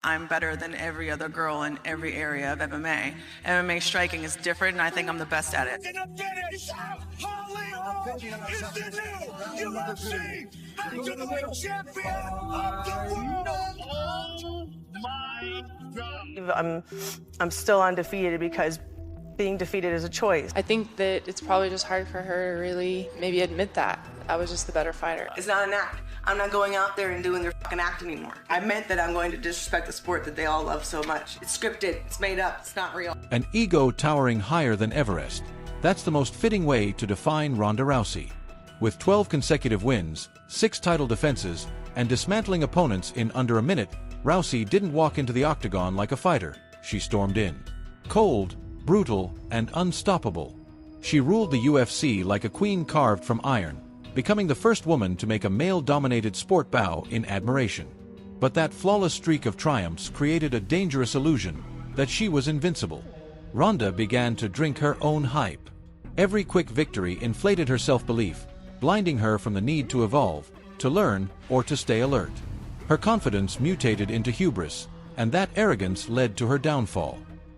I'm better than every other girl in every area of MMA. MMA striking is different, and I think I'm the best at it. I'm still undefeated because being defeated is a choice. I think that it's probably just hard for her to really maybe admit that. I was just the better fighter. It's not an act. I'm not going out there and doing their fucking act anymore. I meant that I'm going to disrespect the sport that they all love so much. It's scripted, it's made up, it's not real. An ego towering higher than Everest. That's the most fitting way to define Ronda Rousey. With 12 consecutive wins, 6 title defenses, and dismantling opponents in under a minute, Rousey didn't walk into the octagon like a fighter. She stormed in. Cold, brutal, and unstoppable. She ruled the UFC like a queen carved from iron, becoming the first woman to make a male-dominated sport bow in admiration. But that flawless streak of triumphs created a dangerous illusion that she was invincible. Ronda began to drink her own hype. Every quick victory inflated her self-belief, blinding her from the need to evolve, to learn, or to stay alert. Her confidence mutated into hubris, and that arrogance led to her downfall.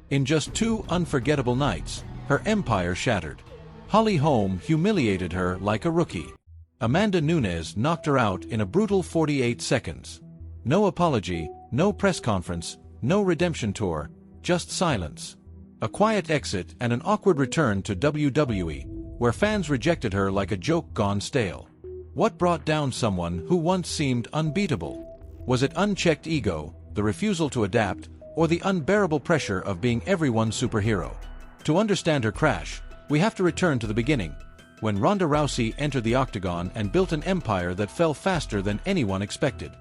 In just 2 unforgettable nights, her empire shattered. Holly Holm humiliated her like a rookie. Amanda Nunes knocked her out in a brutal 48 seconds. No apology, no press conference, no redemption tour, just silence. A quiet exit and an awkward return to WWE, where fans rejected her like a joke gone stale. What brought down someone who once seemed unbeatable? Was it unchecked ego, the refusal to adapt, or the unbearable pressure of being everyone's superhero? To understand her crash, we have to return to the beginning, when Ronda Rousey entered the octagon and built an empire that fell faster than anyone expected.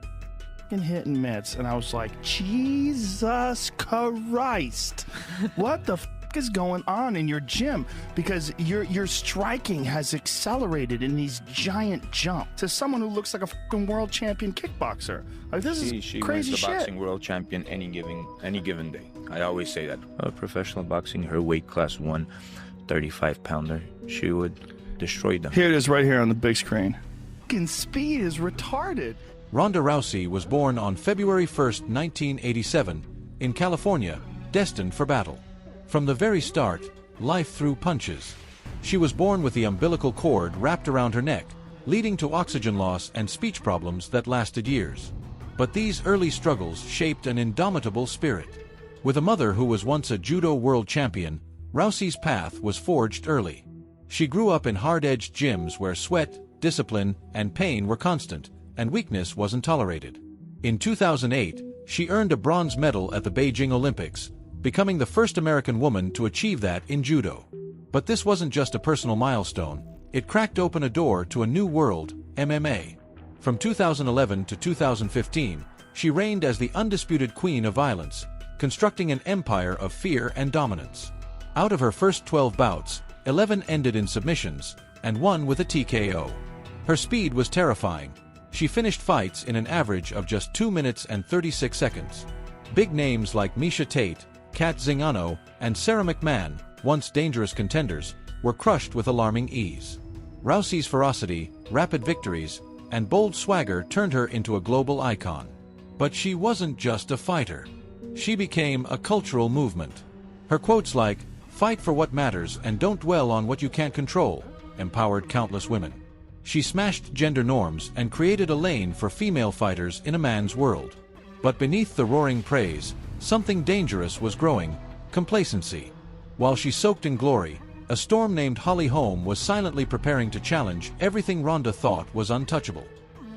Hit and miss, and I was like, Jesus Christ, what the f is going on in your gym? Because your striking has accelerated in these giant jumps to someone who looks like a fucking world champion kickboxer. Like, this is she crazy wins the shit. boxing world champion any given day. I always say that. Professional boxing, her weight class 135 pounder, she would destroy them. Here it is right here on the big screen. Fucking speed is retarded. Ronda Rousey was born on February 1, 1987, in California, destined for battle. From the very start, life threw punches. She was born with the umbilical cord wrapped around her neck, leading to oxygen loss and speech problems that lasted years. But these early struggles shaped an indomitable spirit. With a mother who was once a judo world champion, Rousey's path was forged early. She grew up in hard-edged gyms where sweat, discipline, and pain were constant, and weakness wasn't tolerated. In 2008, she earned a bronze medal at the Beijing Olympics, becoming the first American woman to achieve that in judo. But this wasn't just a personal milestone, it cracked open a door to a new world, MMA. From 2011 to 2015, she reigned as the undisputed queen of violence, constructing an empire of fear and dominance. Out of her first 12 bouts, 11 ended in submissions, and 1 with a TKO. Her speed was terrifying. She finished fights in an average of just 2 minutes and 36 seconds. Big names like Miesha Tate, Kat Zingano, and Sarah McMahon, once dangerous contenders, were crushed with alarming ease. Rousey's ferocity, rapid victories, and bold swagger turned her into a global icon. But she wasn't just a fighter. She became a cultural movement. Her quotes like, "Fight for what matters and don't dwell on what you can't control," empowered countless women. She smashed gender norms and created a lane for female fighters in a man's world. But beneath the roaring praise, something dangerous was growing: complacency. While she soaked in glory, a storm named Holly Holm was silently preparing to challenge everything Ronda thought was untouchable.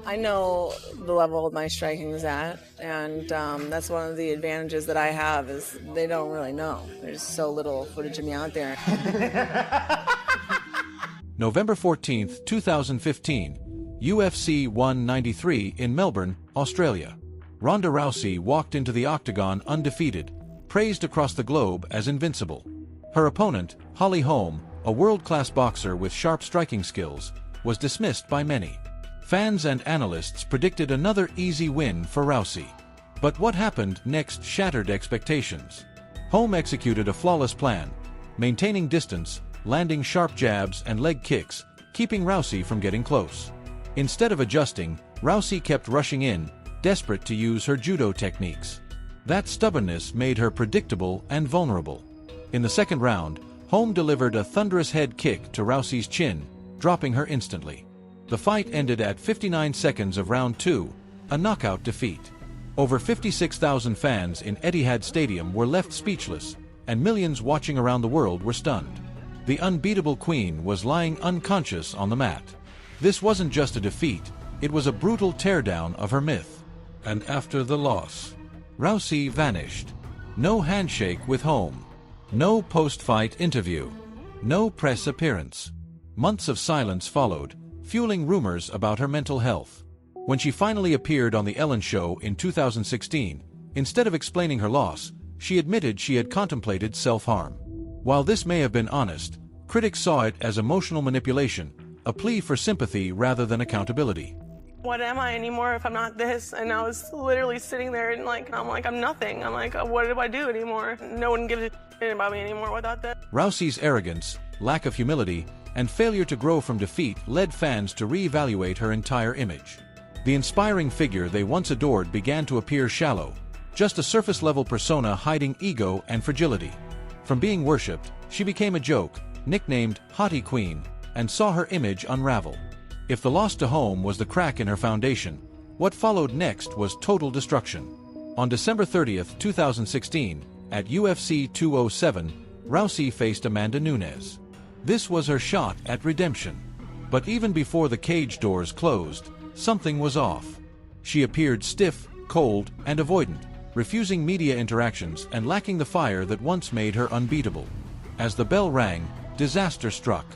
I know the level of my striking is at, and that's one of the advantages that I have is they don't really know. There's so little footage of me out there. November 14, 2015, UFC 193 in Melbourne, Australia. Ronda Rousey walked into the octagon undefeated, praised across the globe as invincible. Her opponent, Holly Holm, a world-class boxer with sharp striking skills, was dismissed by many. Fans and analysts predicted another easy win for Rousey. But what happened next shattered expectations. Holm executed a flawless plan, maintaining distance, landing sharp jabs and leg kicks, keeping Rousey from getting close. Instead of adjusting, Rousey kept rushing in, desperate to use her judo techniques. That stubbornness made her predictable and vulnerable. In the second round, Holm delivered a thunderous head kick to Rousey's chin, dropping her instantly. The fight ended at 59 seconds of round 2, a knockout defeat. Over 56,000 fans in Etihad Stadium were left speechless, and millions watching around the world were stunned. The unbeatable queen was lying unconscious on the mat. This wasn't just a defeat, it was a brutal teardown of her myth. And after the loss, Rousey vanished. No handshake with Holm. No post-fight interview. No press appearance. Months of silence followed, fueling rumors about her mental health. When she finally appeared on The Ellen Show in 2016, instead of explaining her loss, she admitted she had contemplated self-harm. While this may have been honest, critics saw it as emotional manipulation, a plea for sympathy rather than accountability. What am I anymore if I'm not this? And I was literally sitting there and I'm nothing. I'm like, what do I do anymore? No one gives a shit about me anymore without that. Rousey's arrogance, lack of humility, and failure to grow from defeat led fans to reevaluate her entire image. The inspiring figure they once adored began to appear shallow, just a surface-level persona hiding ego and fragility. From being worshipped, she became a joke, nicknamed Haughty Queen, and saw her image unravel. If the loss to Holm was the crack in her foundation, what followed next was total destruction. On December 30, 2016, at UFC 207, Rousey faced Amanda Nunes. This was her shot at redemption. But even before the cage doors closed, something was off. She appeared stiff, cold, and avoidant, refusing media interactions and lacking the fire that once made her unbeatable. As the bell rang, disaster struck.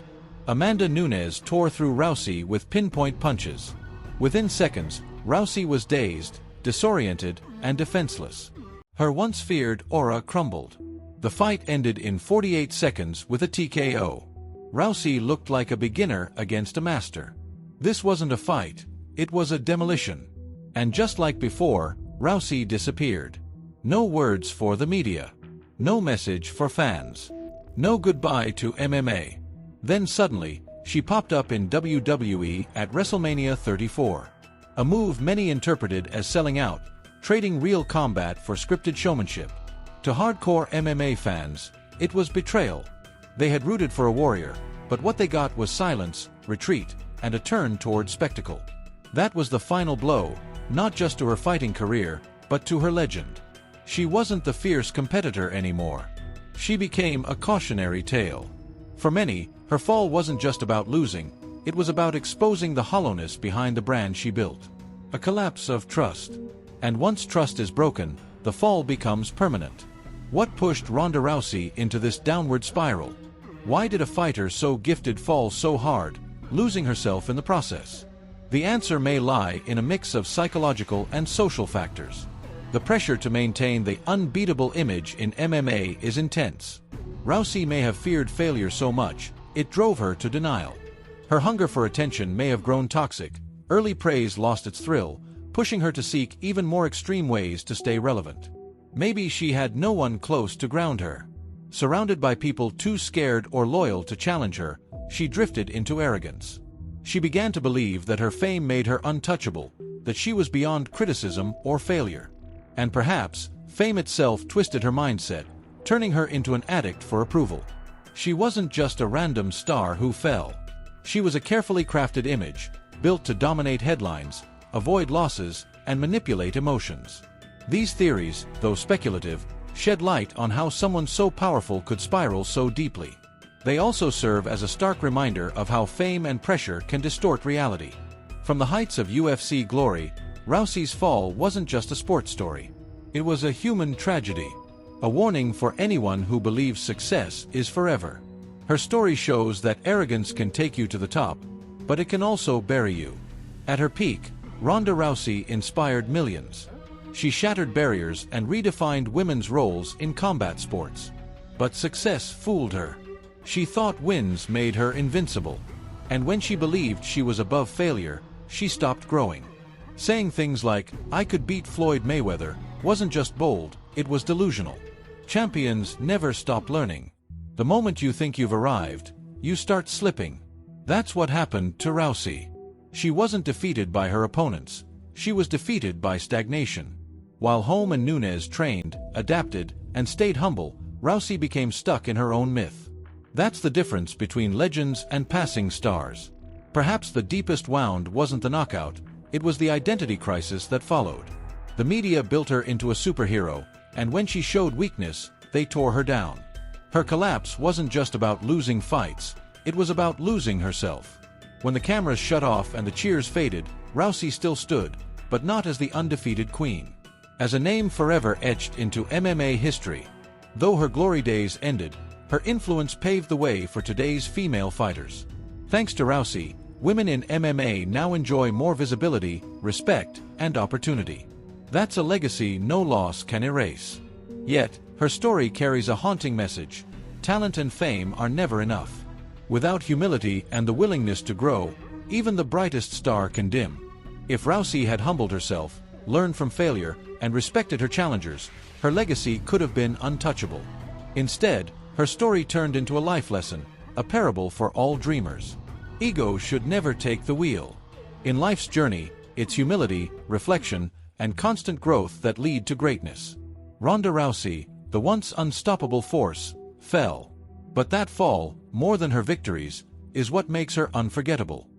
Amanda Nunes tore through Rousey with pinpoint punches. Within seconds, Rousey was dazed, disoriented, and defenseless. Her once feared aura crumbled. The fight ended in 48 seconds with a TKO. Rousey looked like a beginner against a master. This wasn't a fight, it was a demolition. And just like before, Rousey disappeared. No words for the media. No message for fans. No goodbye to MMA. Then suddenly, she popped up in WWE at WrestleMania 34. A move many interpreted as selling out, trading real combat for scripted showmanship. To hardcore MMA fans, it was betrayal. They had rooted for a warrior, but what they got was silence, retreat, and a turn toward spectacle. That was the final blow, not just to her fighting career, but to her legend. She wasn't the fierce competitor anymore. She became a cautionary tale. For many, her fall wasn't just about losing, it was about exposing the hollowness behind the brand she built. A collapse of trust. And once trust is broken, the fall becomes permanent. What pushed Ronda Rousey into this downward spiral? Why did a fighter so gifted fall so hard, losing herself in the process? The answer may lie in a mix of psychological and social factors. The pressure to maintain the unbeatable image in MMA is intense. Rousey may have feared failure so much, it drove her to denial. Her hunger for attention may have grown toxic, early praise lost its thrill, pushing her to seek even more extreme ways to stay relevant. Maybe she had no one close to ground her. Surrounded by people too scared or loyal to challenge her, she drifted into arrogance. She began to believe that her fame made her untouchable, that she was beyond criticism or failure. And perhaps, fame itself twisted her mindset, turning her into an addict for approval. She wasn't just a random star who fell. She was a carefully crafted image, built to dominate headlines, avoid losses, and manipulate emotions. These theories, though speculative, shed light on how someone so powerful could spiral so deeply. They also serve as a stark reminder of how fame and pressure can distort reality. From the heights of UFC glory, Rousey's fall wasn't just a sports story. It was a human tragedy. A warning for anyone who believes success is forever. Her story shows that arrogance can take you to the top, but it can also bury you. At her peak, Ronda Rousey inspired millions. She shattered barriers and redefined women's roles in combat sports. But success fooled her. She thought wins made her invincible. And when she believed she was above failure, she stopped growing. Saying things like, "I could beat Floyd Mayweather," wasn't just bold, it was delusional. Champions never stop learning. The moment you think you've arrived, you start slipping. That's what happened to Rousey. She wasn't defeated by her opponents. She was defeated by stagnation. While Holm and Nunes trained, adapted, and stayed humble, Rousey became stuck in her own myth. That's the difference between legends and passing stars. Perhaps the deepest wound wasn't the knockout, it was the identity crisis that followed. The media built her into a superhero, and when she showed weakness, they tore her down. Her collapse wasn't just about losing fights, it was about losing herself. When the cameras shut off and the cheers faded, Rousey still stood, but not as the undefeated queen. As a name forever etched into MMA history. Though her glory days ended, her influence paved the way for today's female fighters. Thanks to Rousey, women in MMA now enjoy more visibility, respect, and opportunity. That's a legacy no loss can erase. Yet, her story carries a haunting message. Talent and fame are never enough. Without humility and the willingness to grow, even the brightest star can dim. If Rousey had humbled herself, learned from failure, and respected her challengers, her legacy could have been untouchable. Instead, her story turned into a life lesson, a parable for all dreamers. Ego should never take the wheel. In life's journey, it's humility, reflection, and constant growth that lead to greatness. Ronda Rousey, the once unstoppable force, fell. But that fall, more than her victories, is what makes her unforgettable.